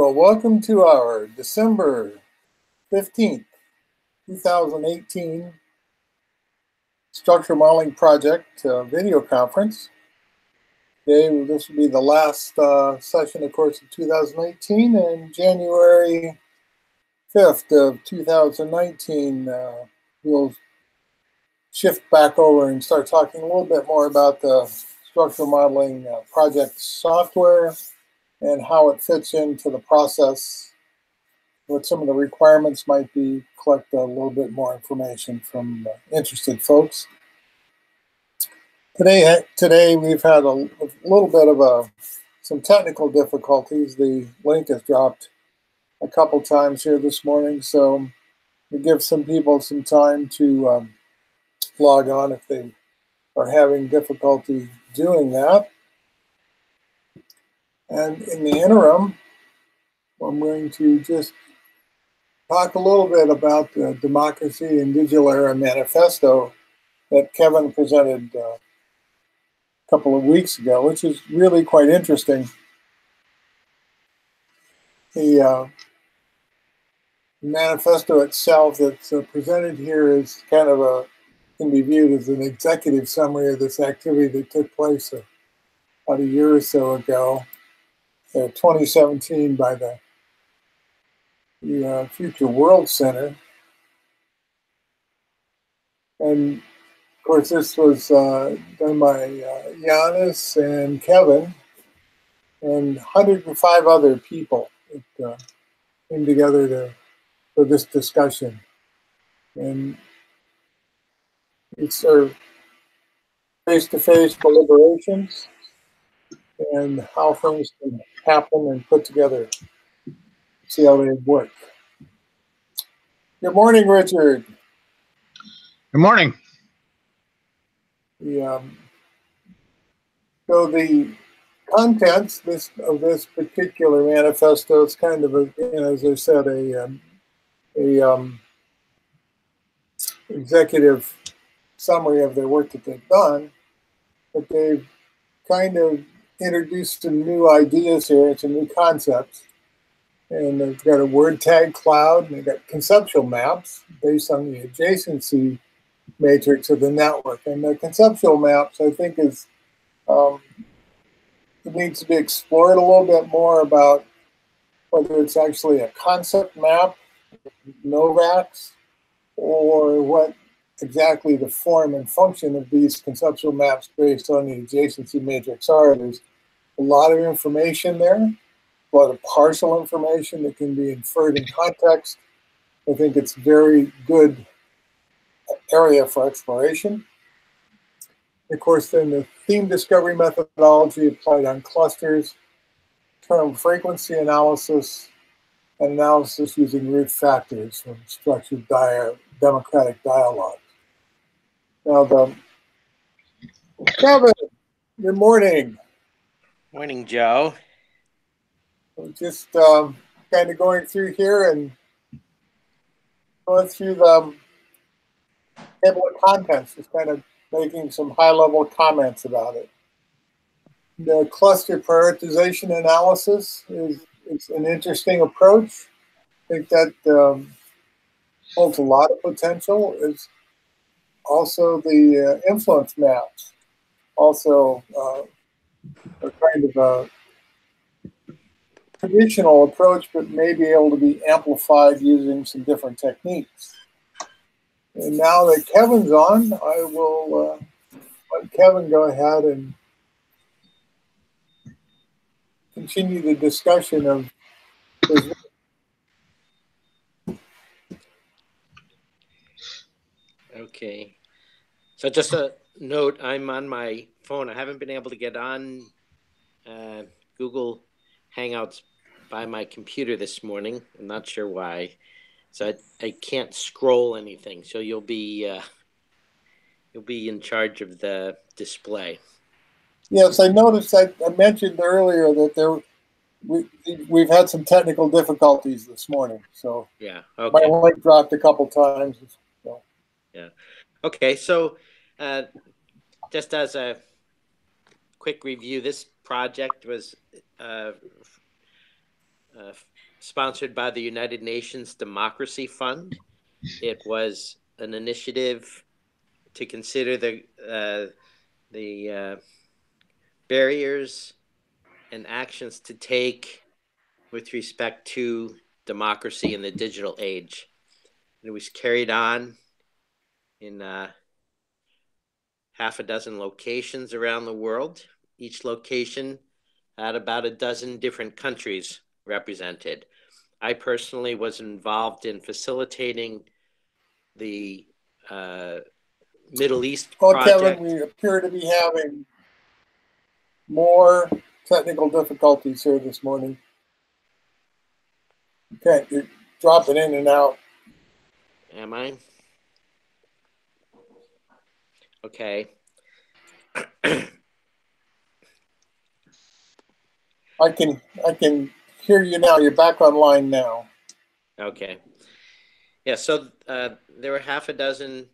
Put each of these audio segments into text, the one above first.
Well, welcome to our December 15th, 2018 Structural Modeling Project video conference. Today, this will be the last session, of course, of 2018, and January 5th of 2019, we'll shift back over and start talking a little bit more about the structural modeling project software and how it fits into the process, what some of the requirements might be, collect a little bit more information from interested folks. Today we've had a little bit of some technical difficulties. The link has dropped a couple times here this morning, so we give some people some time to log on if they are having difficulty doing that. And in the interim, I'm going to just talk a little bit about the Democracy in Digital Era Manifesto that Kevin presented a couple of weeks ago, which is really quite interesting. The manifesto itself that's presented here is kind of can be viewed as an executive summary of this activity that took place about a year or so ago, 2017, by the Future World Center. And of course, this was done by Giannis and Kevin and 105 other people that came together for this discussion. And it's our face-to-face deliberations and how things can happen and put together, see how they work. Good morning, Richard. Good morning. So the contents of this particular manifesto is kind of as I said, a executive summary of their work that they've done, but they've kind of introduced some new ideas here, some new concepts. And they've got a word tag cloud, and they've got conceptual maps based on the adjacency matrix of the network. And the conceptual maps, I think, it needs to be explored a little bit more about whether it's actually a concept map, NOVAX, or what exactly the form and function of these conceptual maps based on the adjacency matrix are. There's a lot of information there, a lot of partial information that can be inferred in context. I think it's a very good area for exploration. Of course, then the theme discovery methodology applied on clusters, term frequency analysis, and analysis using root factors from structured democratic dialogue. Now, Kevin, good morning. Morning, Joe. We're just kind of going through here and going through the table of contents, just kind of making some high-level comments about it. The cluster prioritization analysis is an interesting approach. I think that holds a lot of potential. Is also the influence maps, also are kind of a traditional approach, but may be able to be amplified using some different techniques. And now that Kevin's on, I will let Kevin go ahead and continue the discussion of his. Okay. So just a note, I'm on my phone. I haven't been able to get on Google Hangouts by my computer this morning. I'm not sure why. So I can't scroll anything. So you'll be in charge of the display. Yes, I noticed. I mentioned earlier that we've had some technical difficulties this morning. So yeah, okay. My link dropped a couple times. So. Yeah. Okay. So just as a quick review, this project was sponsored by the United Nations Democracy Fund. It was an initiative to consider the barriers and actions to take with respect to democracy in the digital age. It was carried on in half a dozen locations around the world. Each location had about a dozen different countries represented. I personally was involved in facilitating the Middle East project. Kevin, we appear to be having more technical difficulties here this morning. Okay, you're dropping in and out. Am I? Okay. I can hear you now. You're back online now. Okay. Yeah, so there were half a dozen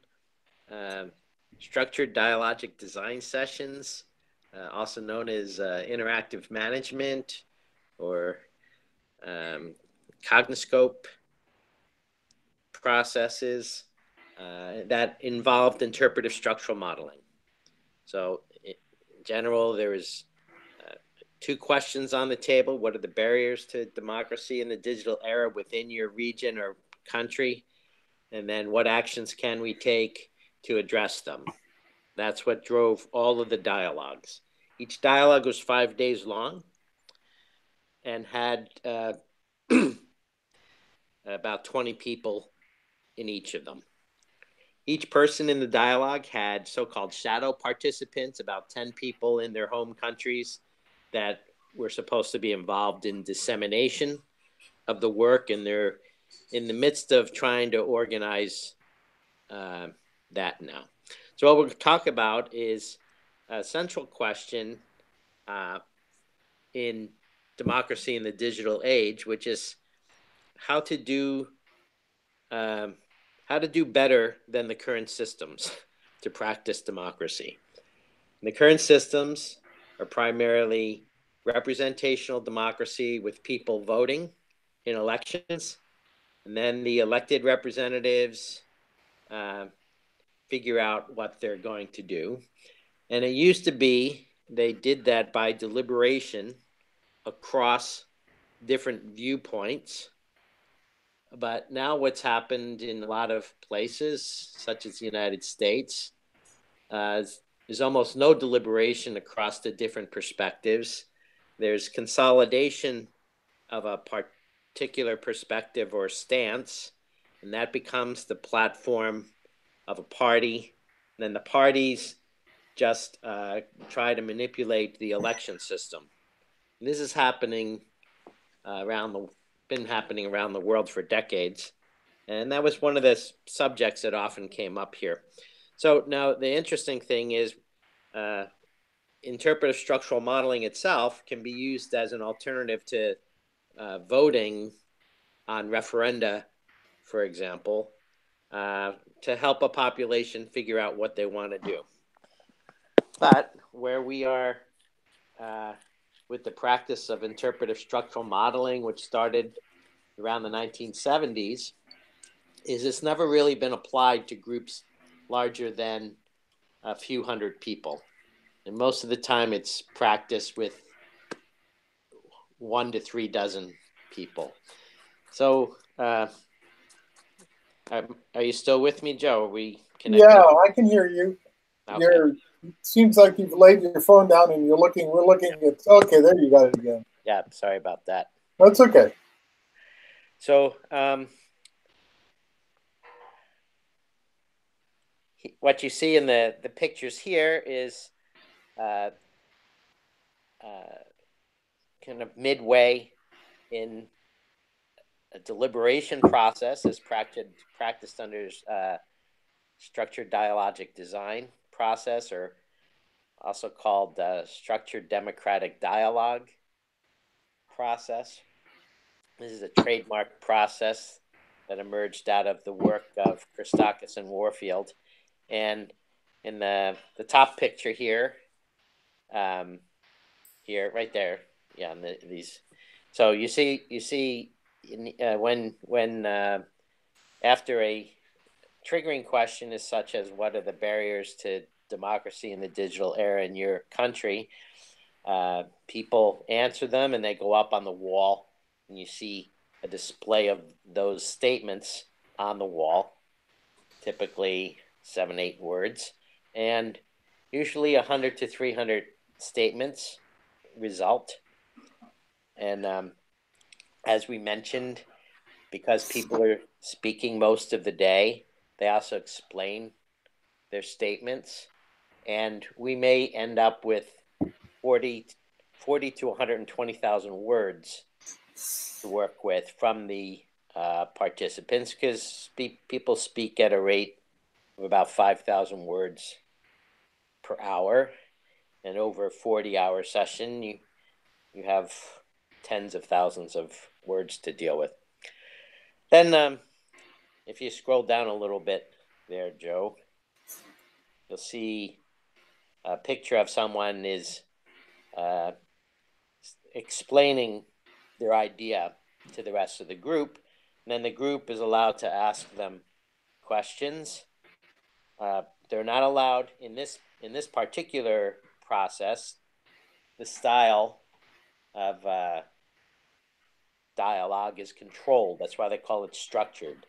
structured dialogic design sessions, also known as interactive management or Cognoscope processes that involved interpretive structural modeling. So in general, there was 2 questions on the table. What are the barriers to democracy in the digital era within your region or country? And then what actions can we take to address them? That's what drove all of the dialogues. Each dialogue was 5 days long and had about 20 people in each of them. Each person in the dialogue had so-called shadow participants, about 10 people in their home countries that were supposed to be involved in dissemination of the work, and they're in the midst of trying to organize that now. So what we'll talk about is a central question in democracy in the digital age, which is how to do better than the current systems to practice democracy. And the current systems are primarily representational democracy with people voting in elections, and then the elected representatives figure out what they're going to do. And it used to be they did that by deliberation across different viewpoints. But now what's happened in a lot of places, such as the United States, there's almost no deliberation across the different perspectives. There's consolidation of a particular perspective or stance, and that becomes the platform of a party. And then the parties just try to manipulate the election system. And this is happening been happening around the world for decades. And that was one of the subjects that often came up here. So now the interesting thing is interpretive structural modeling itself can be used as an alternative to voting on referenda, for example, to help a population figure out what they want to do. But where we are with the practice of interpretive structural modeling, which started around the 1970s, is it's never really been applied to groups larger than a few hundred people. And most of the time it's practiced with 1 to 3 dozen people. So are you still with me, Joe? Are we connected? Yeah, I can hear you. Okay. Seems like you've laid your phone down and we're looking at, okay, there you got it again. Yeah, sorry about that. That's okay. So what you see in the pictures here is kind of midway in a deliberation process as practiced under structured dialogic design process, or also called structured democratic dialogue process. This is a trademark process that emerged out of the work of Christakis and Warfield. And in the top picture here, right there, yeah, these So you see, when after a triggering question is such as what are the barriers to democracy in the digital era in your country, people answer them and they go up on the wall, and you see a display of those statements on the wall, typically 7-8 words, and usually 100 to 300 statements result. And as we mentioned, because people are speaking most of the day, they also explain their statements, and we may end up with 40 to 120,000 words to work with from the participants, because people speak at a rate of about 5,000 words per hour, and over a 40-hour session, you have tens of thousands of words to deal with. Then, if you scroll down a little bit there, Joe, you'll see a picture of someone is explaining their idea to the rest of the group, and then the group is allowed to ask them questions. They're not allowed in this particular process. The style of dialogue is controlled. That's why they call it structured.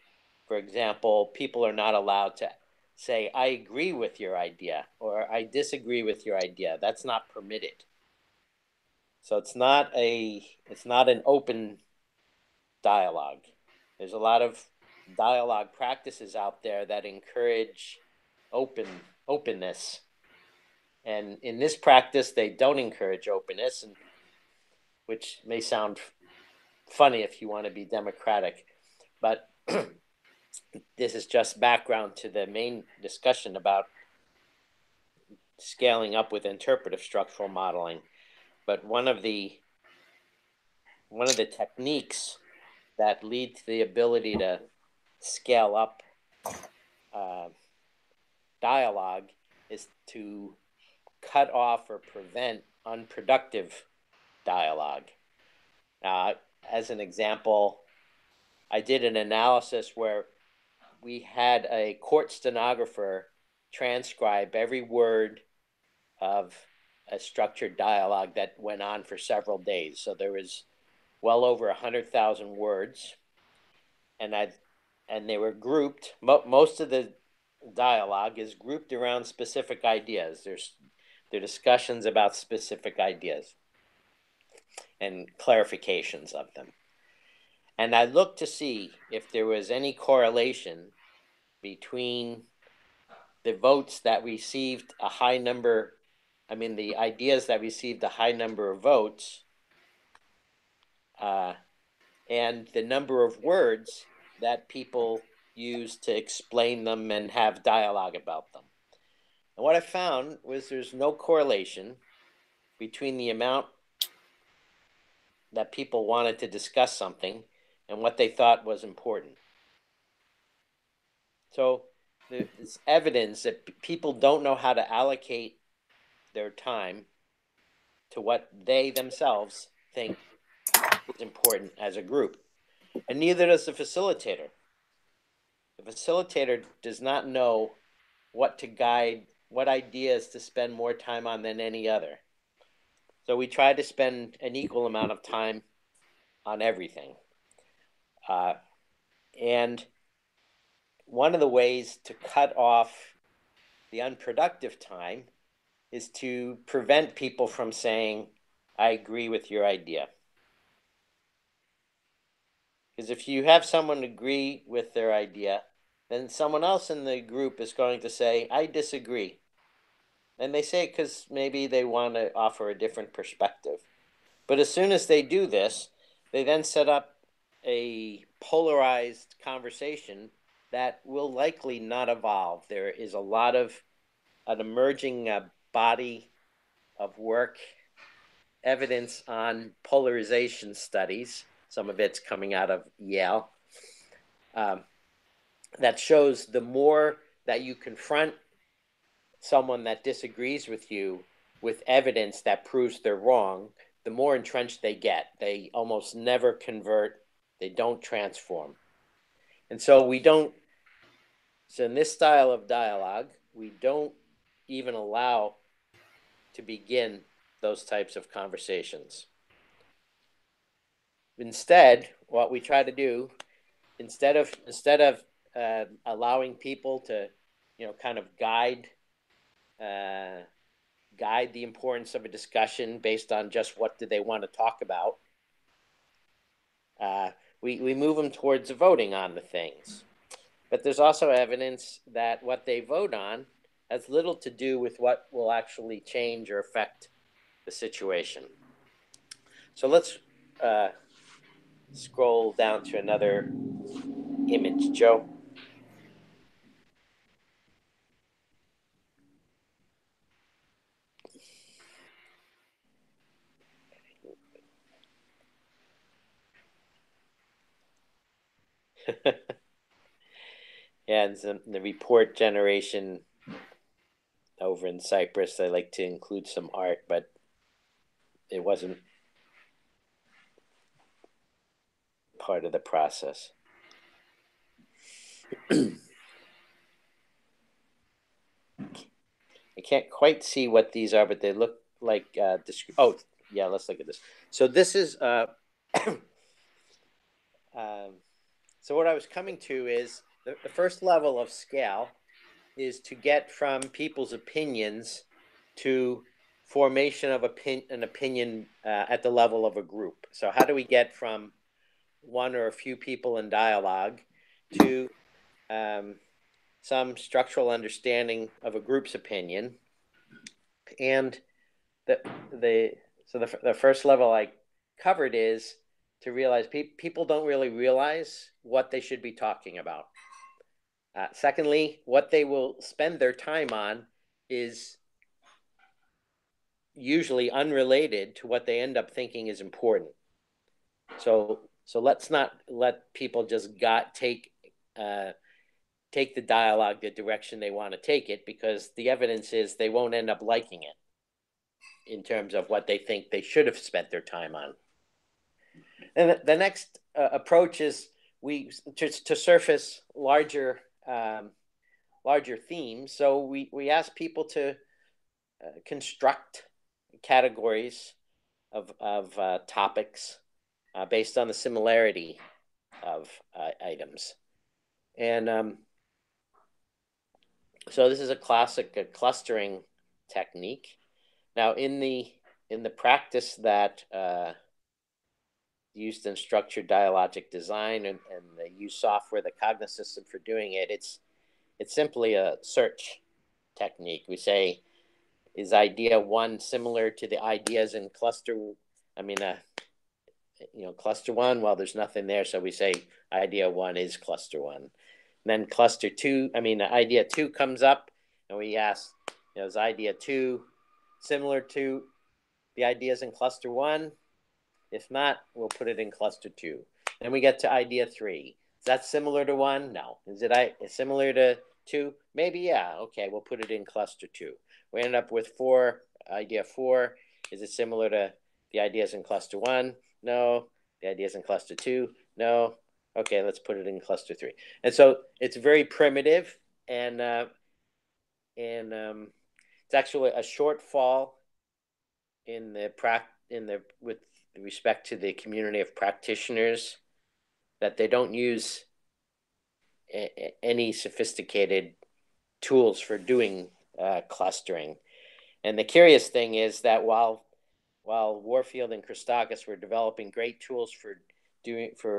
For example, people are not allowed to say, I agree with your idea, or I disagree with your idea. That's not permitted. So it's not an open dialogue. There's a lot of dialogue practices out there that encourage openness. And in this practice, they don't encourage openness, which may sound funny if you want to be democratic, but this is just background to the main discussion about scaling up with interpretive structural modeling. But one of the techniques that lead to the ability to scale up dialogue is to cut off or prevent unproductive dialogue. As an example, I did an analysis where we had a court stenographer transcribe every word of a structured dialogue that went on for several days. So there was well over 100,000 words, and they were grouped. Most of the dialogue is grouped around specific ideas. There are discussions about specific ideas and clarifications of them. And I looked to see if there was any correlation between the votes that received a high number, the ideas that received a high number of votes, and the number of words that people use to explain them and have dialogue about them. And what I found was there's no correlation between the amount that people wanted to discuss something and what they thought was important. So there's evidence that people don't know how to allocate their time to what they themselves think is important as a group. And neither does the facilitator. The facilitator does not know what to guide, what ideas to spend more time on than any other. So we try to spend an equal amount of time on everything. And one of the ways to cut off the unproductive time is to prevent people from saying, I agree with your idea. Because if you have someone agree with their idea, then someone else in the group is going to say, I disagree. And they say because maybe they want to offer a different perspective. But as soon as they do this, they then set up a polarized conversation that will likely not evolve. There is a lot of an emerging body of work, evidence on polarization studies. Some of it's coming out of Yale. That shows the more that you confront someone that disagrees with you with evidence that proves they're wrong, the more entrenched they get. They almost never convert. They don't transform. And so so in this style of dialogue, we don't even allow to begin those types of conversations. Instead, what we try to do, instead of allowing people to, kind of guide the importance of a discussion based on just what do they want to talk about, we move them towards voting on the things. But there's also evidence that what they vote on has little to do with what will actually change or affect the situation. So let's scroll down to another image, Joe. And the report generation over in Cyprus, I like to include some art, but it wasn't part of the process. I can't quite see what these are, but they look like oh yeah, let's look at this. So this is so what I was coming to is the first level of scale is to get from people's opinions to formation of an opinion at the level of a group. So how do we get from one or a few people in dialogue to some structural understanding of a group's opinion? And the first level I covered is to realize people don't really realize what they should be talking about. Secondly, what they will spend their time on is usually unrelated to what they end up thinking is important. So let's not let people just take the dialogue the direction they want to take it, because the evidence is they won't end up liking it in terms of what they think they should have spent their time on. And the next approach is to surface larger themes. So we ask people to construct categories of topics based on the similarity of items. And so this is a classic clustering technique. Now, in the practice that used in structured dialogic design and they use software, the Cognos system, for doing it, it's simply a search technique. We say, is idea one similar to the ideas in cluster? Cluster one. Well, there's nothing there, so we say idea one is cluster one. And then cluster two. Idea two comes up, and we ask, is idea two similar to the ideas in cluster one? If not, we'll put it in cluster two. Then we get to idea three. Is that similar to one? No. Is it similar to two? Maybe, yeah. Okay, we'll put it in cluster two. We end up with four. Idea four. Is it similar to the ideas in cluster one? No. The ideas in cluster two? No. Okay, let's put it in cluster three. And so it's very primitive, and it's actually a shortfall with respect to the community of practitioners, that they don't use any sophisticated tools for doing clustering. And the curious thing is that while Warfield and Christakis were developing great tools for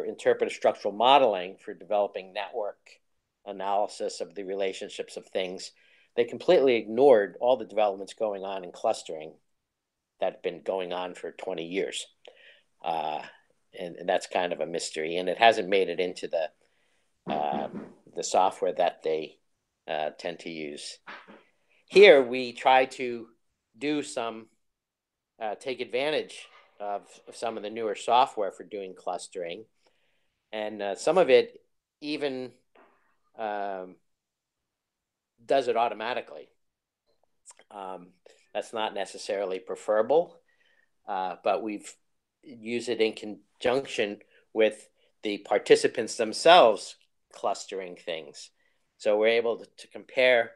interpretive structural modeling, for developing network analysis of the relationships of things, they completely ignored all the developments going on in clustering that have been going on for 20 years. And that's kind of a mystery, and it hasn't made it into the software that they tend to use. Here we try to do take advantage of some of the newer software for doing clustering, and some of it even does it automatically. That's not necessarily preferable. but we've used it in conjunction with the participants themselves clustering things. So we're able to compare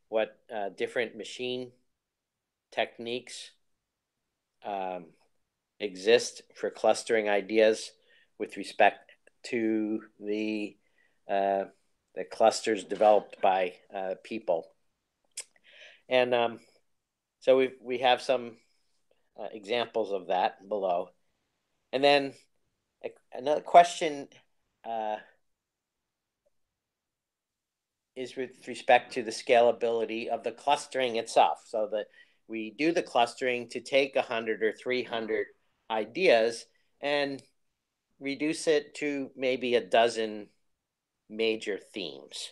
what different machine techniques exist for clustering ideas with respect to the clusters developed by people. And so we have some examples of that below. And then another question is with respect to the scalability of the clustering itself. So that we do the clustering to take 100 or 300 ideas and reduce it to maybe a dozen major themes.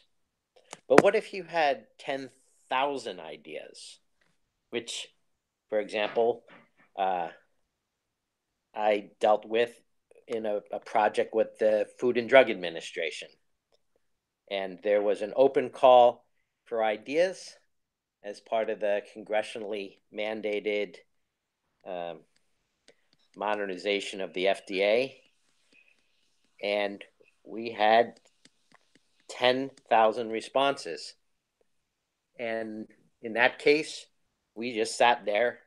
But what if you had 10,000 ideas, which, for example, I dealt with in a project with the Food and Drug Administration. And there was an open call for ideas as part of the congressionally mandated modernization of the FDA. And we had 10,000 responses. And in that case, we just sat there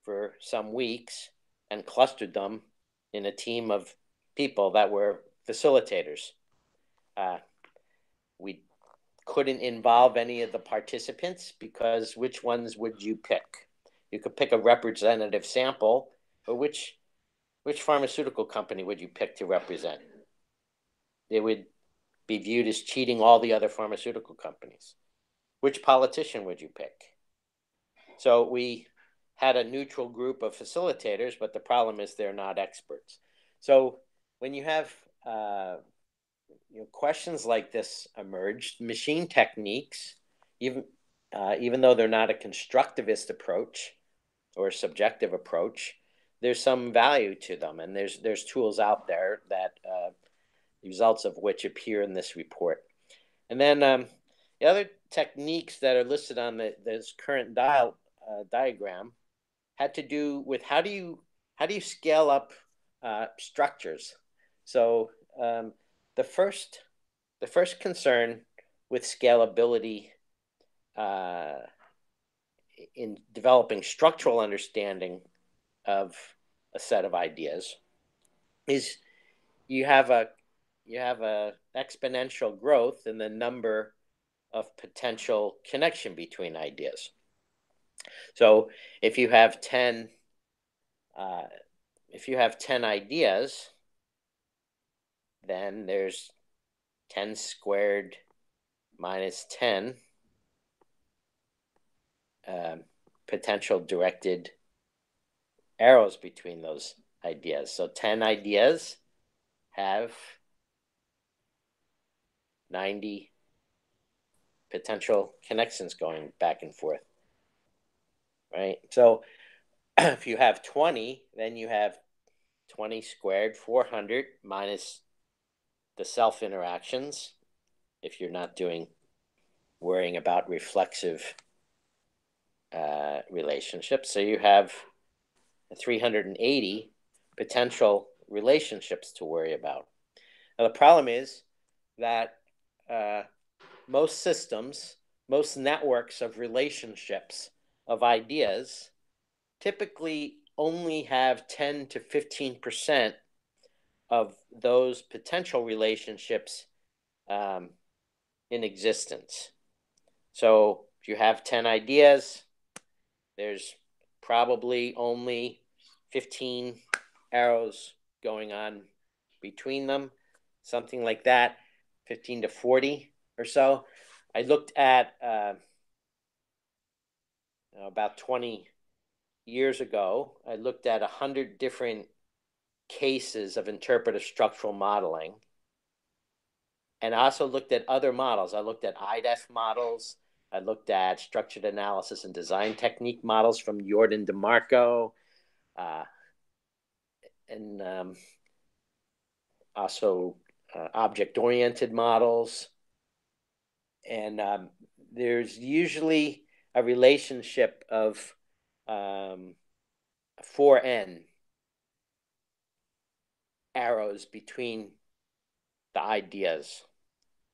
for some weeks and clustered them in a team of people that were facilitators. We couldn't involve any of the participants because which ones would you pick? You could pick a representative sample, but which pharmaceutical company would you pick to represent? It would be viewed as cheating all the other pharmaceutical companies. Which politician would you pick? So we had a neutral group of facilitators, but the problem is they're not experts. So when you have questions like this emerge, machine techniques, even though they're not a constructivist approach or a subjective approach, there's some value to them, and there's tools out there that results of which appear in this report. And then the other techniques that are listed on this current diagram had to do with how do you scale up structures. So the first concern with scalability in developing structural understanding of a set of ideas is you have a exponential growth in the number of potential connection between ideas. So if you have 10 ideas, then there's 10 squared minus 10 potential directed arrows between those ideas. So 10 ideas have 90 potential connections going back and forth, right? So if you have 20, then you have 20 squared, 400 minus the self interactions, if you're not worrying about reflexive relationships. So you have 380 potential relationships to worry about. Now, the problem is that most systems, most networks of relationships, of ideas, typically only have 10 to 15% of those potential relationships in existence. So if you have 10 ideas, there's probably only 15 arrows going on between them, something like that, 15 to 40 or so. I looked at about 20 years ago, I looked at 100 different cases of interpretive structural modeling. And I also looked at other models. I looked at IDEF models. I looked at structured analysis and design technique models from Jordan DeMarco, and also object-oriented models. And there's usually a relationship of 4n arrows between the ideas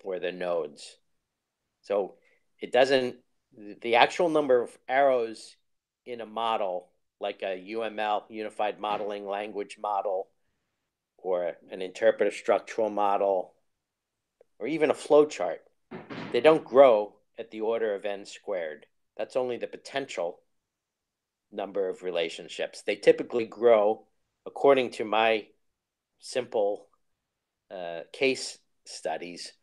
or the nodes. So it doesn't, the actual number of arrows in a model, like a UML, Unified Modeling Language model, or an interpretive structural model, or even a flowchart, they don't grow at the order of n squared. That's only the potential number of relationships. They typically grow, according to my simple case studies,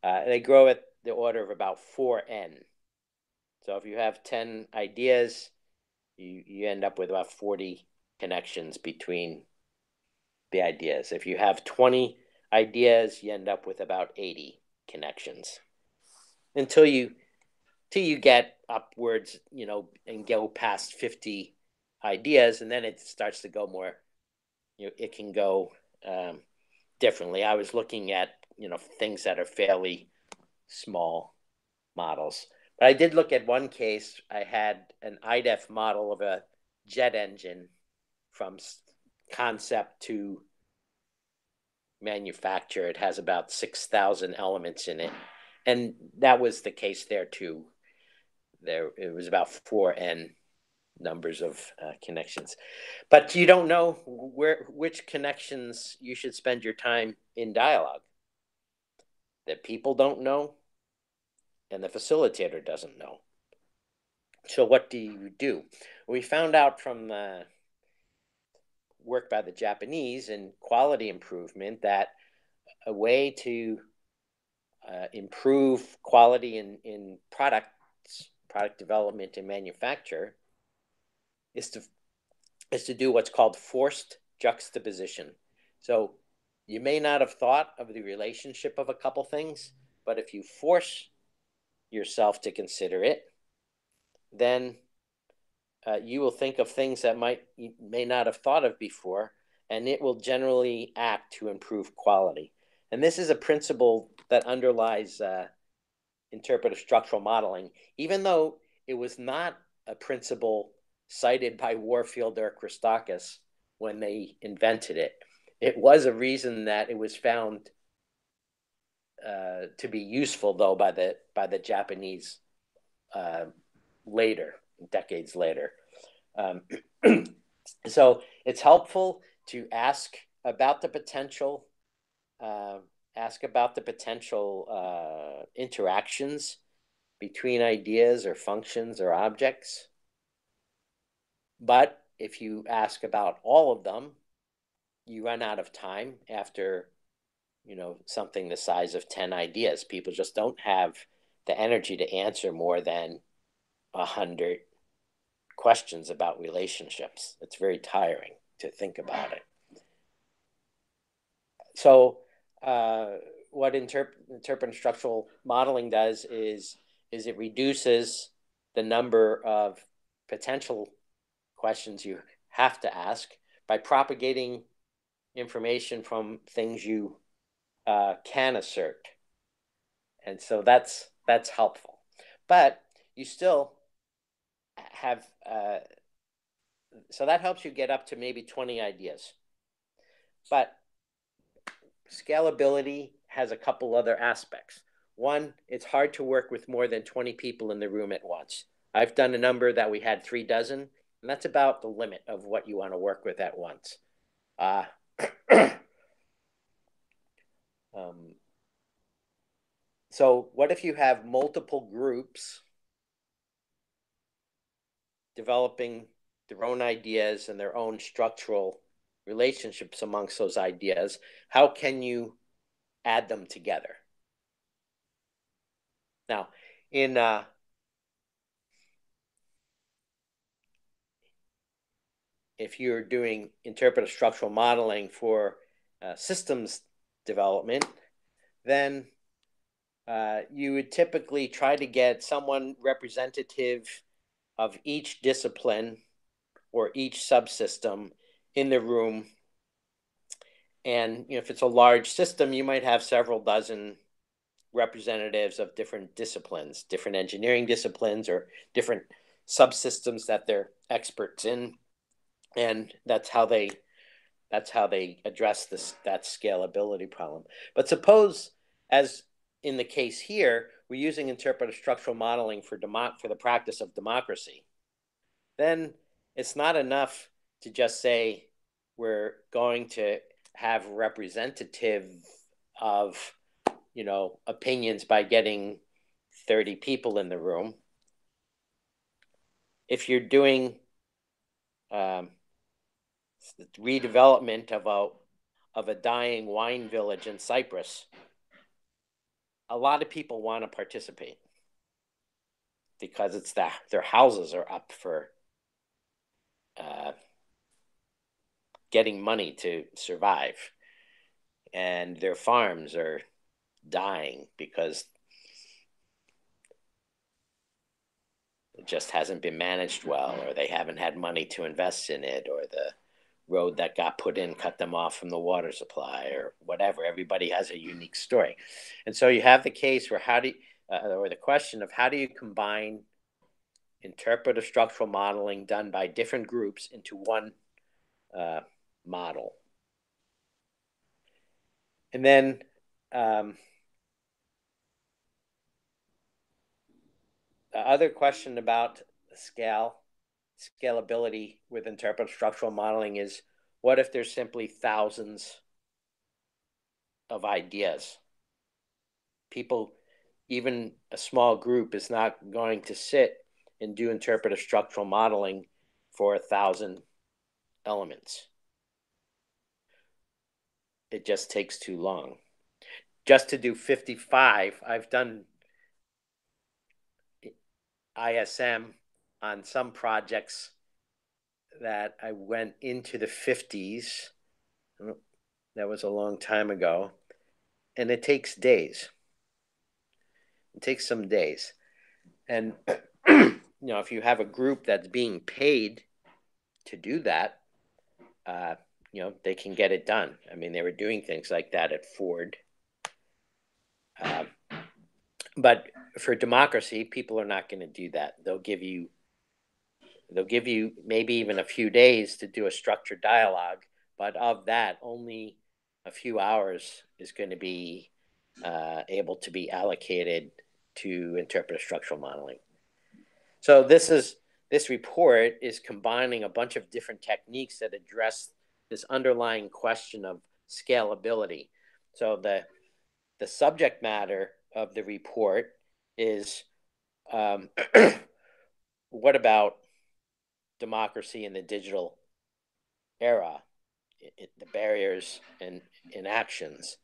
they grow at the order of about 4n. So if you have 10 ideas, you end up with about 40 connections between the ideas. If you have 20 ideas, you end up with about 80 connections until you get upwards, and go past 50 ideas, and then it starts to go more, it can go differently. I was looking at, things that are fairly small models. But I did look at one case. I had an IDEF model of a jet engine from concept to manufacture. It has about 6,000 elements in it. And that was the case there too. It was about 4n numbers of connections. But you don't know which connections you should spend your time in dialogue. The people don't know, and the facilitator doesn't know. So what do you do? We found out from work by the Japanese in quality improvement that a way to improve quality in product development and manufacture is to do what's called forced juxtaposition. So you may not have thought of the relationship of a couple things, but if you force yourself to consider it, then you will think of things that you may not have thought of before, and it will generally act to improve quality. And this is a principle that underlies interpretive structural modeling, even though it was not a principle cited by Warfield or Christakis when they invented it. It was a reason that it was found to be useful, though, by the Japanese later, decades later. So it's helpful to ask about the potential interactions between ideas or functions or objects. But if you ask about all of them, you run out of time after, something the size of 10 ideas. People just don't have the energy to answer more than 100 questions about relationships. It's very tiring to think about it. So what interpretive structural modeling does is it reduces the number of potential questions you have to ask by propagating information from things you can assert. And so that's helpful. But you still have, so that helps you get up to maybe 20 ideas. But scalability has a couple other aspects. One, it's hard to work with more than 20 people in the room at once. I've done a number that we had 3 dozen, and that's about the limit of what you want to work with at once. So what if you have multiple groups developing their own ideas and their own structural relationships amongst those ideas? How can you add them together? Now, if you're doing interpretive structural modeling for systems development, then you would typically try to get someone representative of each discipline or each subsystem in the room. And if it's a large system, you might have several dozen representatives of different disciplines, different engineering disciplines, or different subsystems that they're experts in. and that's how they address that scalability problem. But suppose, as in the case here, we're using interpretive structural modeling for the practice of democracy. Then it's not enough to just say we're going to have representative of, opinions by getting 30 people in the room. If you're doing redevelopment of a dying wine village in Cyprus, a lot of people want to participate because it's their houses are up for getting money to survive, and their farms are dying because it just hasn't been managed well, or they haven't had money to invest in it, or the road that got put in cut them off from the water supply, or whatever. Everybody has a unique story. And so you have the case where or the question of how do you combine interpretive structural modeling done by different groups into one model. And then the other question about scalability with interpretive structural modeling is, what if there's simply thousands of ideas? People, even a small group, is not going to sit and do interpretive structural modeling for 1,000 elements. It just takes too long. Just to do 55, I've done ISM on some projects that I went into the 50s. That was a long time ago. And it takes days. It takes some days. And, if you have a group that's being paid to do that, they can get it done. I mean, they were doing things like that at Ford. But for democracy, people are not going to do that. They'll give you maybe even a few days to do a structured dialogue, but of that, only a few hours is going to be able to be allocated to interpretive structural modeling. So this report is combining a bunch of different techniques that address this underlying question of scalability. So the subject matter of the report is what about democracy in the digital era, the barriers and inactions.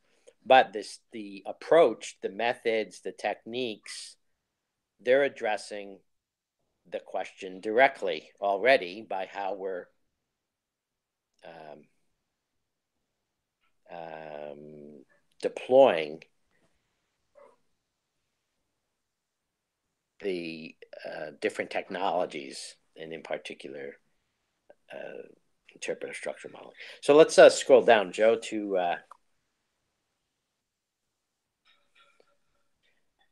But the approach, the methods, the techniques, they're addressing the question directly already by how we're deploying the different technologies, and in particular interpretive structure modeling. So let's scroll down, Joe, to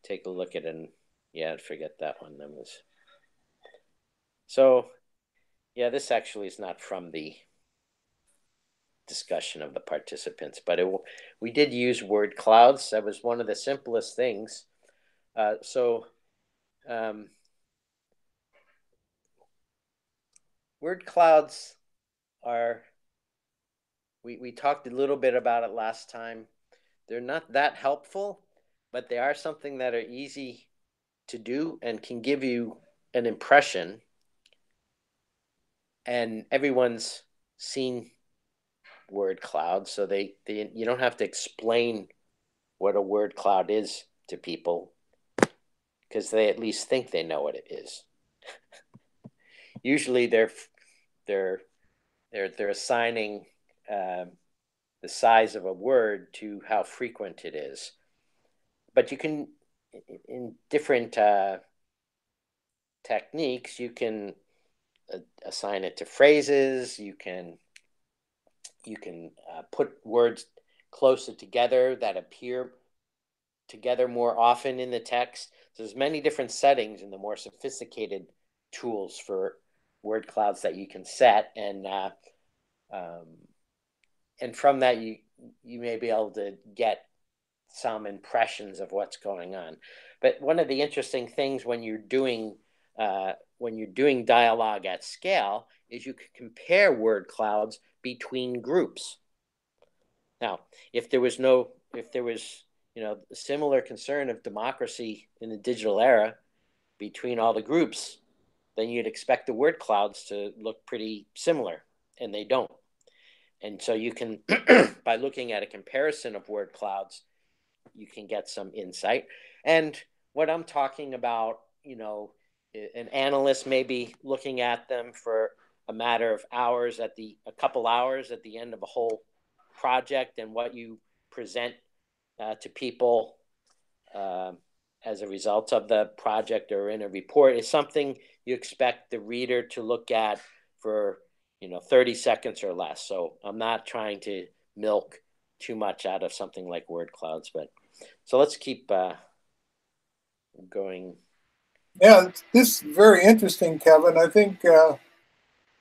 take a look at it. Yeah, forget that one. That was so. Yeah, this actually is not from the discussion of the participants, but we did use word clouds. That was one of the simplest things. Word clouds are, we talked a little bit about it last time. They're not that helpful, but they are something that are easy to do and can give you an impression. And everyone's seen word cloud, so you don't have to explain what a word cloud is to people, because they at least think they know what it is. Usually they're assigning the size of a word to how frequent it is. But you can, in different techniques, you can assign it to phrases. You can put words closer together that appear together more often in the text. So there's many different settings in the more sophisticated tools for word clouds that you can set, and from that you may be able to get some impressions of what's going on. But one of the interesting things when you're doing dialogue at scale is you can compare word clouds between groups. Now, if there was similar concern of democracy in the digital era between all the groups, then you'd expect the word clouds to look pretty similar, and they don't. And so you can, by looking at a comparison of word clouds, you can get some insight. And what I'm talking about, an analyst may be looking at them for a matter of hours a couple hours at the end of a whole project, and what you present to people as a result of the project or in a report is something you expect the reader to look at for 30 seconds or less. So I'm not trying to milk too much out of something like word clouds, but so let's keep going. Yeah, this is very interesting, Kevin. I think I'd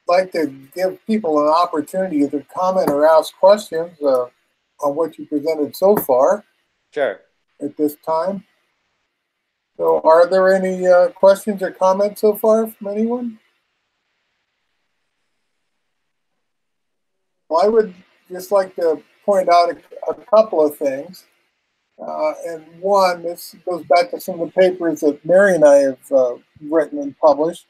like to give people an opportunity to comment or ask questions on what you presented so far. Sure. At this time. So are there any questions or comments so far from anyone? Well, I would just like to point out a couple of things. And one, this goes back to some of the papers that Mary and I have written and published.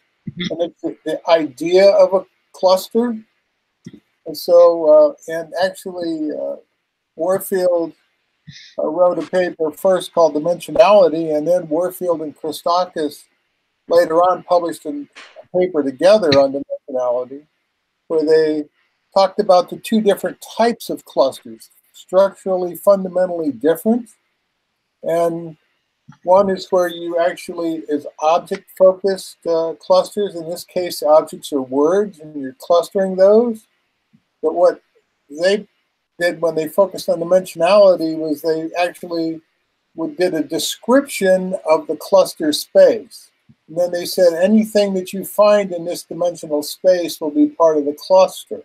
And it's the idea of a cluster. And so, and actually, Warfield wrote a paper first called Dimensionality, and then Warfield and Christakis later on published a paper together on dimensionality, where they talked about the two different types of clusters, structurally fundamentally different. And one is where you actually is object-focused clusters. In this case, objects are words, and you're clustering those. But what they did when they focused on dimensionality was they actually did a description of the cluster space. And then they said anything that you find in this dimensional space will be part of the cluster.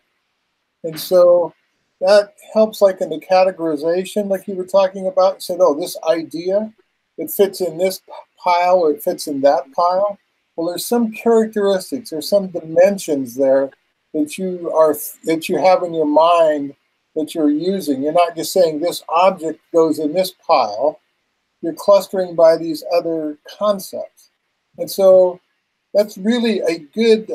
And so that helps like in the categorization, like you were talking about. You said, oh, this idea, it fits in this pile or it fits in that pile. Well, there's some characteristics, there's some dimensions there that you have in your mind that you're using. You're not just saying this object goes in this pile. You're clustering by these other concepts. And so that's really a good,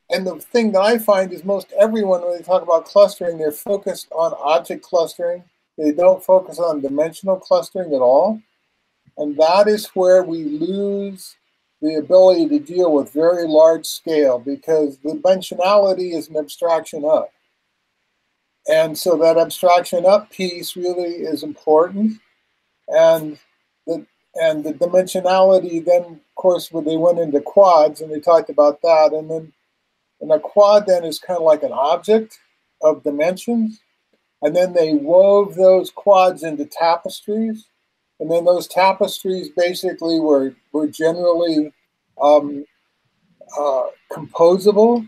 and the thing that I find is most everyone, when they talk about clustering, they're focused on object clustering. They don't focus on dimensional clustering at all. And that is where we lose the ability to deal with very large scale, because dimensionality is an abstraction up. And so that abstraction up piece really is important. And the dimensionality then, of course, when they went into quads and they talked about that. And a quad then is kind of like an object of dimensions. And then they wove those quads into tapestries. And then those tapestries basically were generally composable.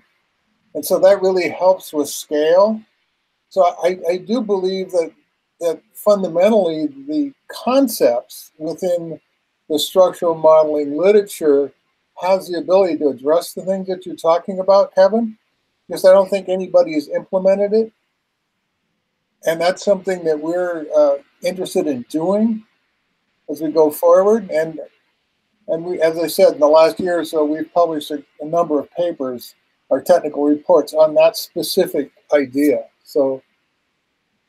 And so that really helps with scale. So I do believe that fundamentally the concepts within the structural modeling literature has the ability to address the things that you're talking about, Kevin, because I don't think anybody has implemented it. And that's something that we're interested in doing as we go forward. And we, as I said, in the last year or so, we've published a number of papers, or technical reports on that specific idea. So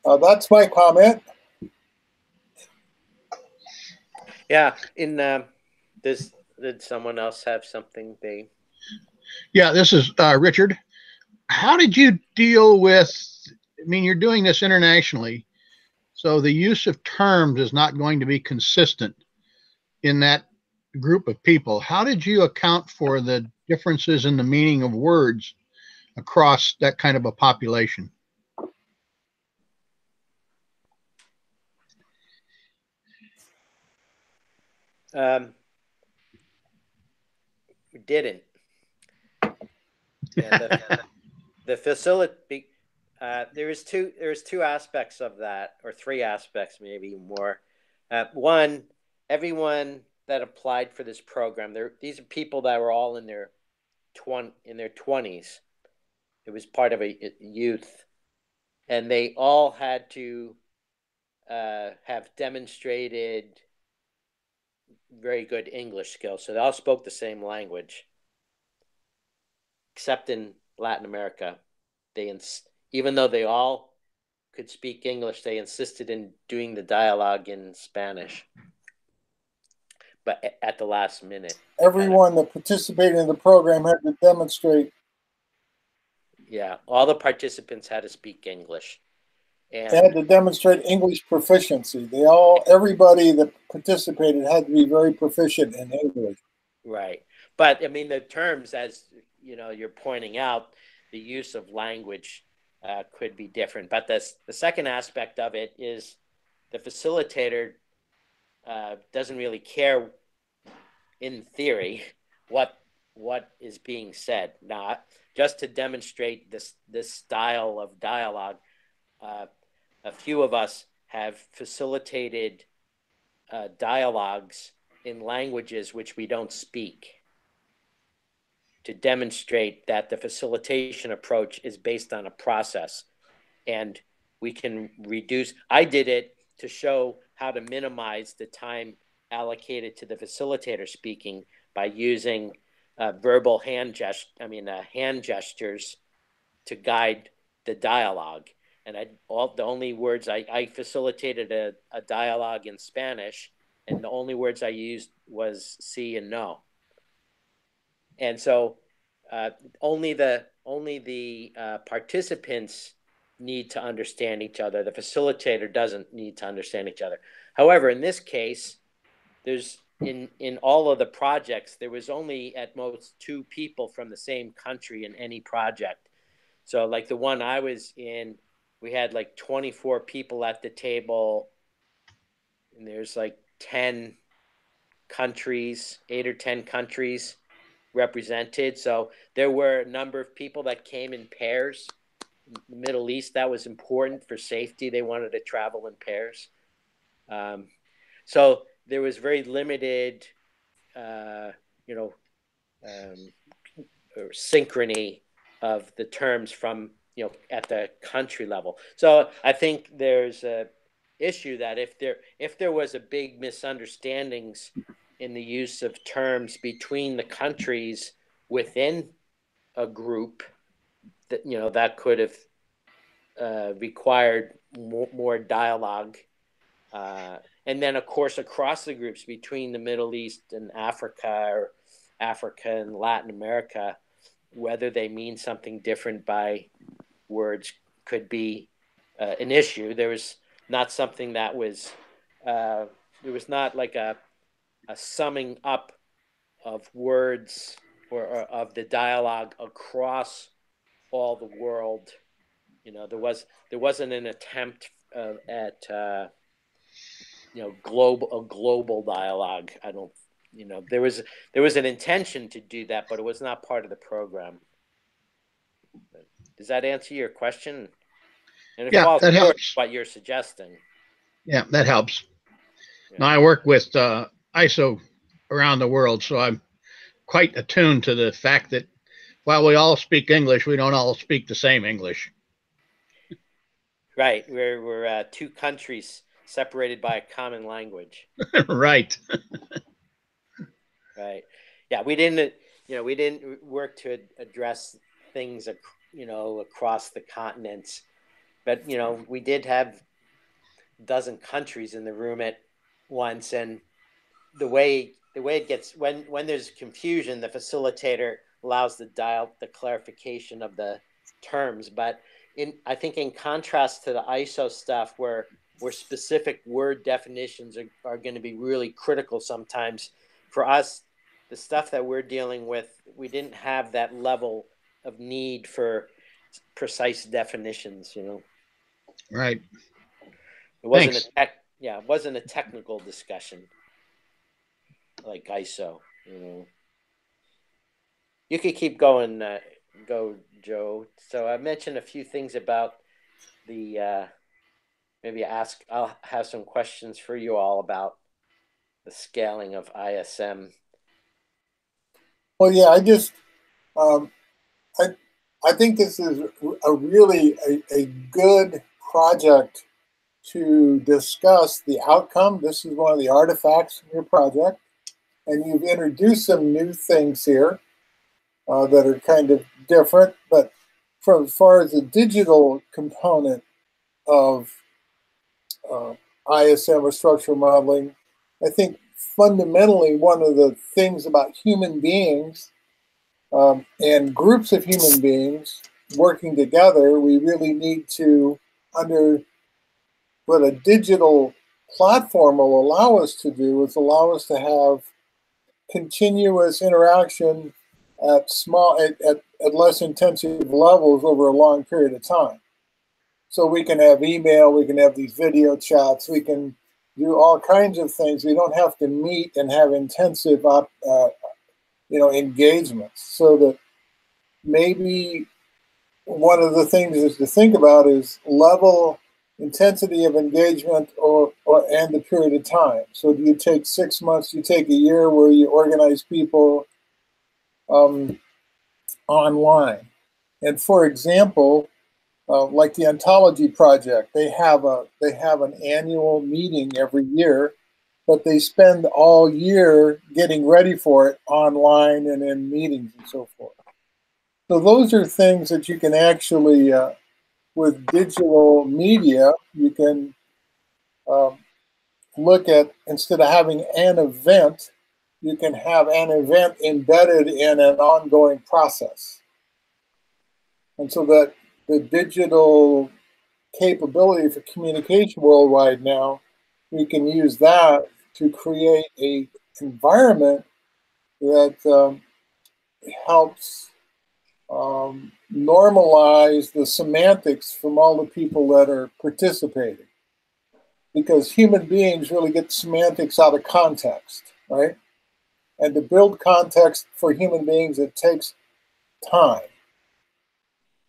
that's my comment. Yeah. Did someone else have something they? Yeah, this is Richard. How did you deal with, I mean, you're doing this internationally, so the use of terms is not going to be consistent in that group of people. How did you account for the differences in the meaning of words across that kind of a population? We didn't. Yeah, the facility. There's two aspects of that, or three aspects, maybe more. One, everyone that applied for this program, these are people that were all in their 20s. It was part of a youth, and they all had to have demonstrated very good English skills. So they all spoke the same language, except in Latin America. Even though they all could speak English, they insisted in doing the dialogue in Spanish, but at the last minute. Everyone that participated in the program had to demonstrate. Yeah, all the participants had to speak English. They had to demonstrate English proficiency. Everybody that participated had to be very proficient in English. Right. But I mean, the terms, as you know, you're pointing out, the use of language could be different. But the second aspect of it is the facilitator doesn't really care, in theory, what is being said. Now, just to demonstrate this style of dialogue, a few of us have facilitated dialogues in languages which we don't speak, to demonstrate that the facilitation approach is based on a process, and we can reduce. I did it to show how to minimize the time allocated to the facilitator speaking by using verbal hand gestures to guide the dialogue. And the only words I facilitated a dialogue in Spanish, and the only words I used was sí and no. And so only the participants need to understand each other. The facilitator doesn't need to understand each other. However, in this case, there's in all of the projects, there was only at most 2 people from the same country in any project. So like the one I was in, we had like 24 people at the table, and there's like 10 countries, 8 or 10 countries represented. So there were a number of people that came in pairs. In the Middle East, that was important for safety. They wanted to travel in pairs. So there was very limited, synchrony of the terms from, at the country level. So I think there's a issue that if there was a big misunderstandings in the use of terms between the countries within a group, that that could have required more dialogue, and then of course across the groups between the Middle East and Africa, or Africa and Latin America, whether they mean something different by words could be an issue. There was not something that was there was not like a summing up of words or of the dialogue across all the world. There wasn't an attempt at global dialogue. I don't. There was an intention to do that, but it was not part of the program. Does that answer your question? And it falls short of what you're suggesting. Yeah, that helps. Yeah. Now I work with ISO around the world, so I'm quite attuned to the fact that while we all speak English, we don't all speak the same English. Right. We're 2 countries separated by a common language. Right. Right. Yeah, we didn't work to address things, across the continents, but we did have a dozen countries in the room at once, and the way it gets, when there's confusion, the facilitator allows the clarification of the terms. But I think in contrast to the ISO stuff, where specific word definitions are going to be really critical sometimes, for us, the stuff that we're dealing with, we didn't have that level of need for precise definitions. Right. It wasn't it wasn't a technical discussion like ISO. You could keep going, go, Joe. So I mentioned a few things about the maybe I'll have some questions for you all about the scaling of ISM. Well, yeah, um, I, I think this is a really a good project to discuss the outcome. This is one of the artifacts in your project, and you've introduced some new things here that are kind of different. But from as far as the digital component of uh, ISM or structural modeling, I think fundamentally one of the things about human beings and groups of human beings working together, we really need to, under what a digital platform will allow us to do, is allow us to have continuous interaction at less intensive levels over a long period of time. So we can have email, we can have these video chats, we can do all kinds of things. We don't have to meet and have intensive engagements. So that maybe one of the things is to think about is level intensity of engagement and the period of time. So do you take 6 months, do you take a year where you organize people online? And for example, like the Ontology Project, they have an annual meeting every year, but they spend all year getting ready for it online and in meetings and so forth. So those are things that you can actually, with digital media, you can um, look at. Instead of having an event, you can have an event embedded in an ongoing process. And so that the digital capability for communication worldwide now, we can use that to create a environment that helps normalize the semantics from all the people that are participating. Because human beings really get semantics out of context, right? And to build context for human beings, it takes time.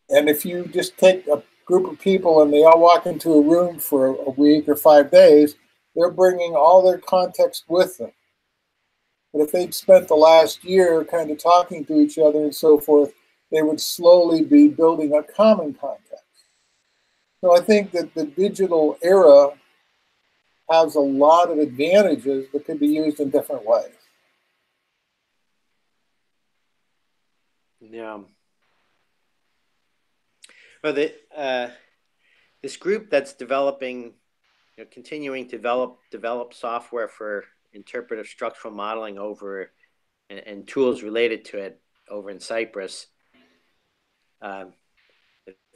And if you just take a group of people and they all walk into a room for a week or 5 days, they're bringing all their context with them. But if they'd spent the last year kind of talking to each other and so forth, they would slowly be building a common context. So I think that the digital era has a lot of advantages that could be used in different ways. Yeah. Well, this group that's developing, continuing to develop software for interpretive structural modeling over and tools related to it over in Cyprus, the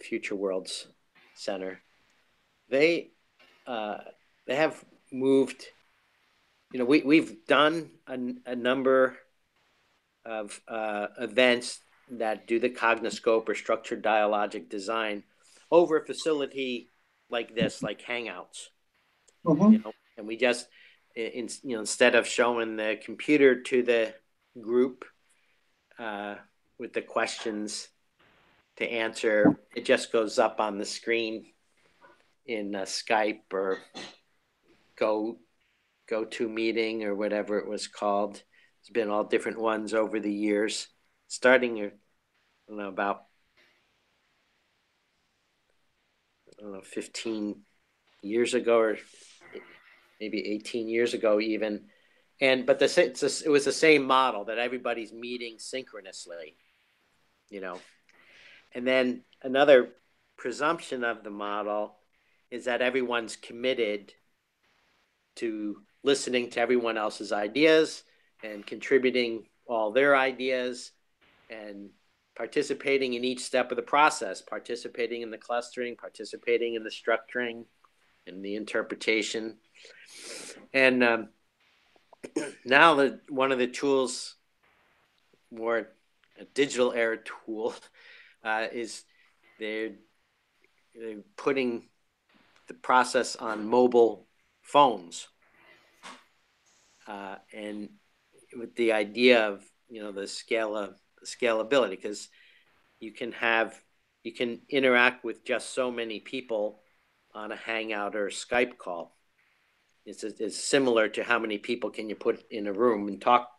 Future Worlds Center. They have moved. We've done a number of events that do the Cognoscope or structured dialogic design over a facility like this, like Hangouts. Mm-hmm. And we just, instead of showing the computer to the group with the questions to answer, it just goes up on the screen in Skype or GoToMeeting or whatever it was called. There's been all different ones over the years, starting about 15 years ago or maybe 18 years ago even. But it was the same model that everybody's meeting synchronously, And then another presumption of the model is that everyone's committed to listening to everyone else's ideas and contributing all their ideas and participating in each step of the process, participating in the clustering, participating in the structuring and the interpretation. And now one of the tools, more a digital era tool, is they're putting the process on mobile phones, and with the idea of the scalability, because you can interact with just so many people on a Hangout or Skype call. It's similar to how many people can you put in a room and talk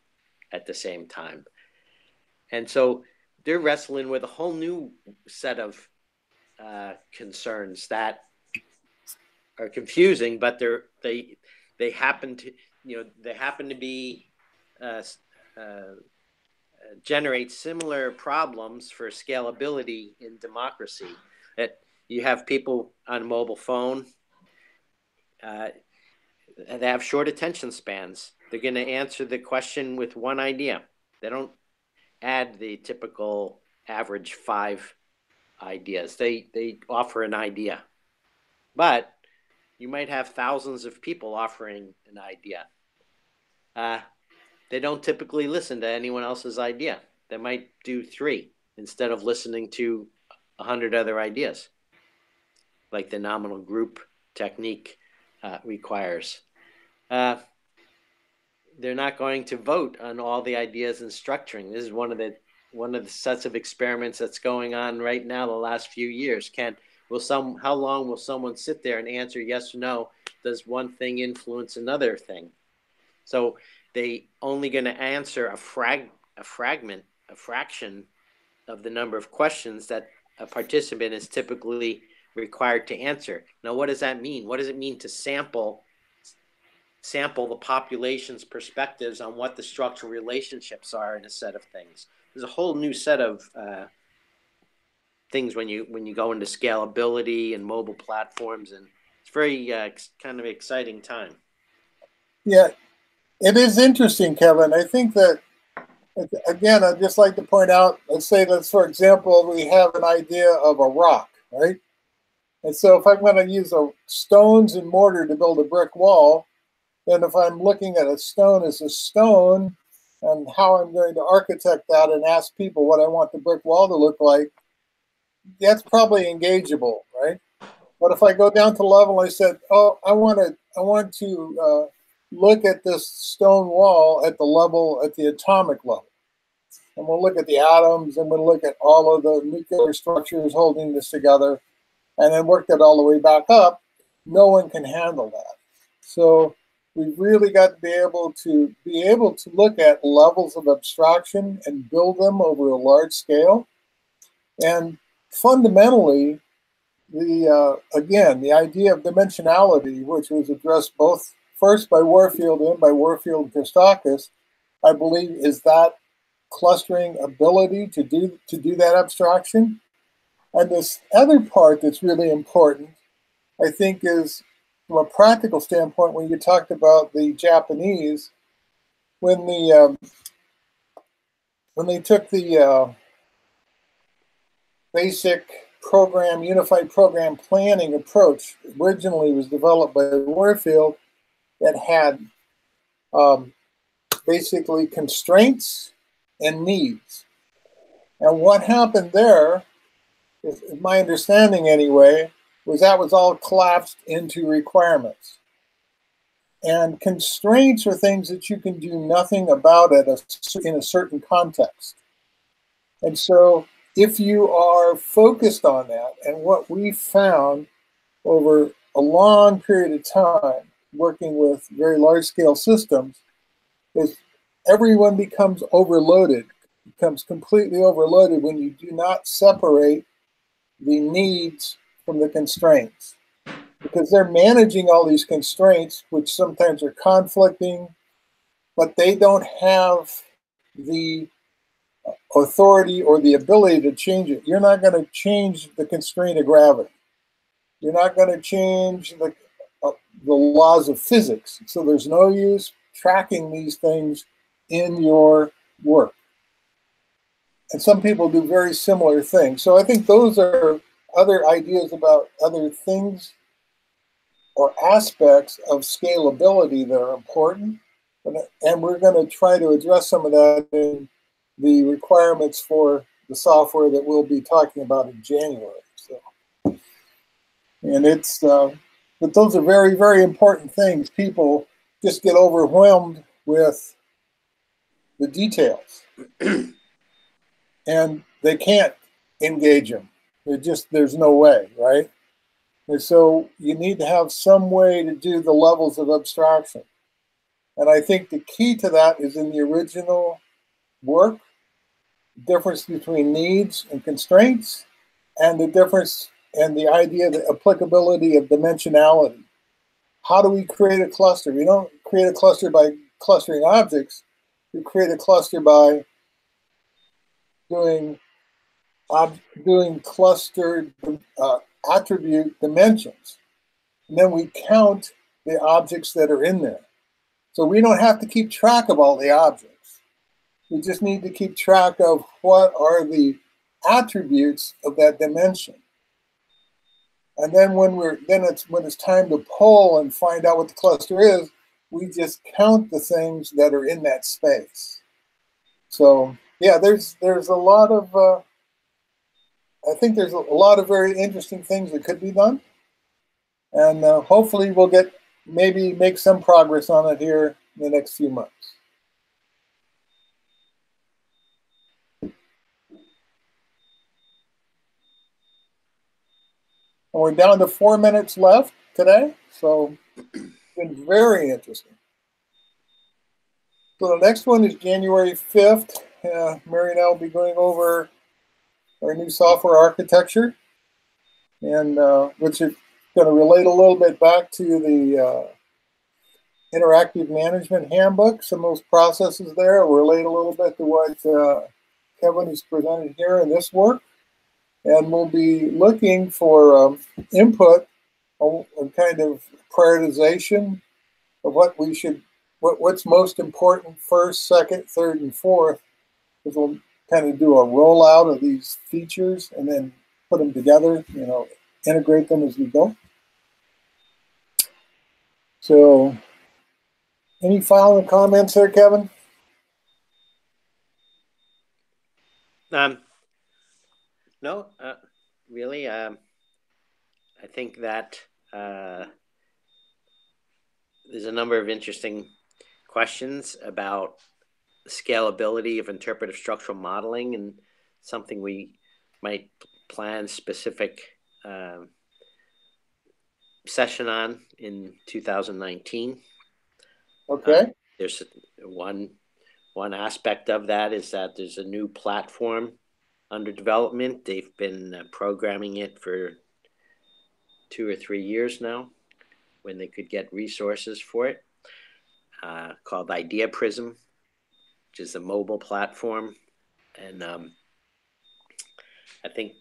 at the same time. And so they're wrestling with a whole new set of concerns that are confusing, but they happen to be generate similar problems for scalability in democracy. That you have people on a mobile phone, they have short attention spans. They're going to answer the question with one idea. They don't add the typical average 5 ideas. They offer an idea. But you might have thousands of people offering an idea. They don't typically listen to anyone else's idea. They might do 3 instead of listening to 100 other ideas, like the nominal group technique requires. They're not going to vote on all the ideas and structuring. This is one of the sets of experiments that's going on right now the last few years. How long will someone sit there and answer yes or no? Does one thing influence another thing? So they only going to answer a fraction of the number of questions that a participant is typically required to answer. Now, what does that mean? What does it mean to sample the population's perspectives on what the structural relationships are in a set of things? There's a whole new set of things when you go into scalability and mobile platforms, and it's very kind of exciting time. Yeah, it is interesting, Kevin. I think that, again, I'd just like to point out, let's say that, for example, we have an idea of a rock, right? And so if I'm going to use stones and mortar to build a brick wall, then if I'm looking at a stone as a stone and how I'm going to architect that and ask people what I want the brick wall to look like, that's probably engageable, right? But if I go down to level, I said, oh, I want to look at this stone wall at the atomic level. And we'll look at the atoms, and we'll look at all of the nuclear structures holding this together, and then work that all the way back up. No one can handle that. So we've really got to be able to look at levels of abstraction and build them over a large scale. And fundamentally, the idea of dimensionality, which was addressed both first by Warfield and by Warfield and Christakis, I believe is that clustering ability to do that abstraction. And this other part that's really important, I think, is from a practical standpoint, when you talked about the Japanese, when they took the basic unified program planning approach, originally was developed by Warfield, that had basically constraints and needs. And what happened there, is my understanding anyway, was that was all collapsed into requirements. And constraints are things that you can do nothing about in a certain context. And so if you are focused on that, and what we found over a long period of time working with very large-scale systems is everyone becomes completely overloaded when you do not separate the needs from the constraints, because they're managing all these constraints, which sometimes are conflicting, but they don't have the authority or the ability to change it. You're not going to change the constraint of gravity. You're not going to change the laws of physics. So there's no use tracking these things in your work. And some people do very similar things. So I think those are other ideas about other things or aspects of scalability that are important. And we're going to try to address some of that in the requirements for the software that we'll be talking about in January. So, and but those are very, very important things. People just get overwhelmed with the details. And they can't engage them. There's no way, right? And so you need to have some way to do the levels of abstraction. And I think the key to that is in the original work, difference between needs and constraints, and the difference and the idea of the applicability of dimensionality. How do we create a cluster? We don't create a cluster by clustering objects. We create a cluster by doing clustered attribute dimensions. And then we count the objects that are in there. So we don't have to keep track of all the objects. We just need to keep track of what are the attributes of that dimension. And then when it's time to pull and find out what the cluster is, we just count the things that are in that space. So yeah, there's a lot of I think there's a lot of very interesting things that could be done, and hopefully we'll maybe make some progress on it here in the next few months. And we're down to 4 minutes left today, so it's been very interesting. So the next one is January 5th. Mary and I will be going over our new software architecture, and which is going to relate a little bit back to the interactive management handbook. Some of those processes there will relate a little bit to what Kevin has presented here in this work. And we'll be looking for input on kind of prioritization of what's most important first, second, third, and fourth. Because we'll kind of do a rollout of these features and then put them together, integrate them as we go. So, any final comments there, Kevin? No, really. I think that there's a number of interesting questions about the scalability of interpretive structural modeling, and something we might plan specific session on in 2019. Okay. There's one aspect of that is that there's a new platform under development. They've been programming it for 2 or 3 years now, when they could get resources for it, called Idea Prism, which is a mobile platform. And I think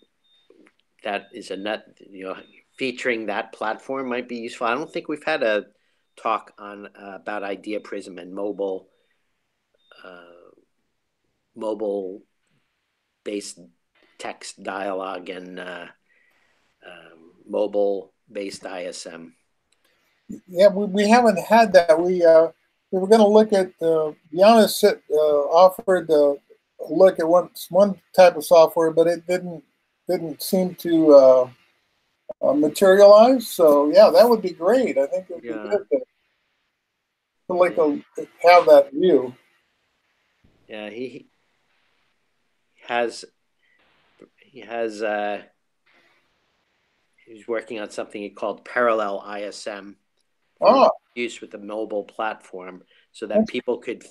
that is featuring that platform might be useful. I don't think we've had a talk on about Idea Prism and mobile-based text dialogue and mobile-based ISM. Yeah, we haven't had that. We were going to look at Giannis offered to look at one type of software, but it didn't seem to materialize. So yeah, that would be great. I think it would be good to have that view. Yeah, he has he's working on something called Parallel ISM for use with the mobile platform, so that people could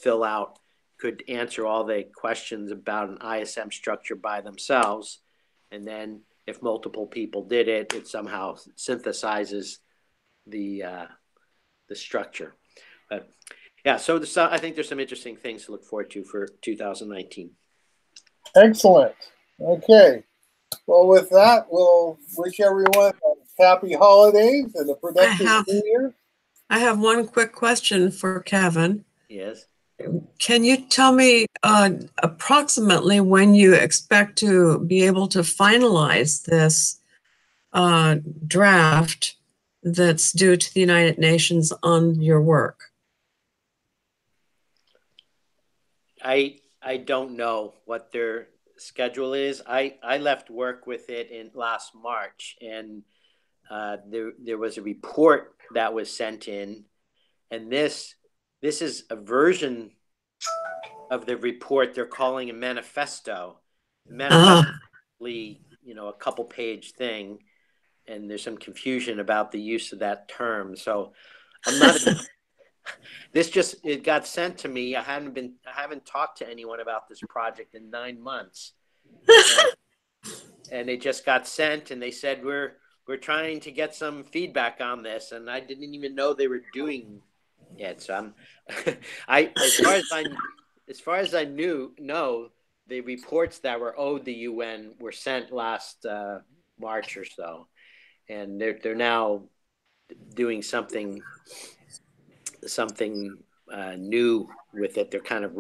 answer all the questions about an ISM structure by themselves, and then if multiple people did it, it somehow synthesizes the structure. But yeah, so I think there's some interesting things to look forward to for 2019. Excellent. Okay. Well, with that, we'll wish everyone happy holidays and a productive New Year. I have one quick question for Kevin. Yes. Can you tell me approximately when you expect to be able to finalize this draft that's due to the United Nations on your work? I don't know what their schedule is. I left work with it in last March, and there was a report that was sent in, and this is a version of the report they're calling a manifesto. a couple page thing, and there's some confusion about the use of that term. So I'm not. It got sent to me. I haven't talked to anyone about this project in 9 months, and it just got sent, and they said we're trying to get some feedback on this, and I didn't even know they were doing it. So I'm, as far as I know, the reports that were owed the UN were sent last March or so, and they're now doing something new with it. They're kind of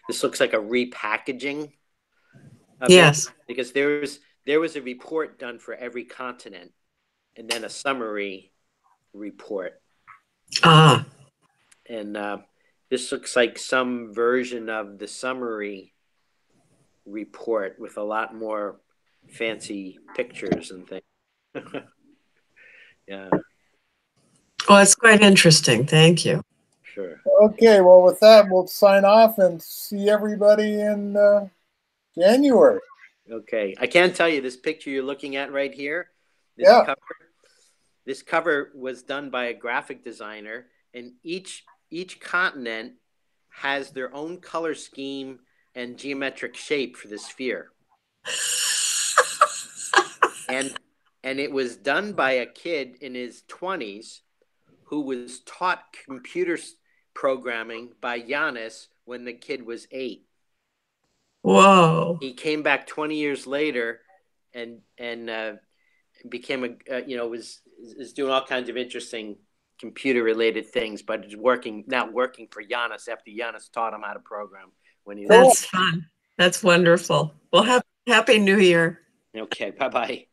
this looks like a repackaging of Yes. it, because there was a report done for every continent, and then a summary report. Ah. And this looks like some version of the summary report with a lot more fancy pictures and things. Yeah. Well, it's quite interesting. Thank you. Sure. Okay, well, with that, we'll sign off and see everybody in January. Okay. I can tell you this picture you're looking at right here. This cover was done by a graphic designer, and each continent has their own color scheme and geometric shape for the sphere. And it was done by a kid in his 20s who was taught computer programming by Giannis when the kid was 8. Whoa. He came back 20 years later and became is doing all kinds of interesting computer related things, but is now working for Giannis after Giannis taught him how to program when he was. That's fun. That's wonderful. Well, happy New Year. Okay, bye-bye.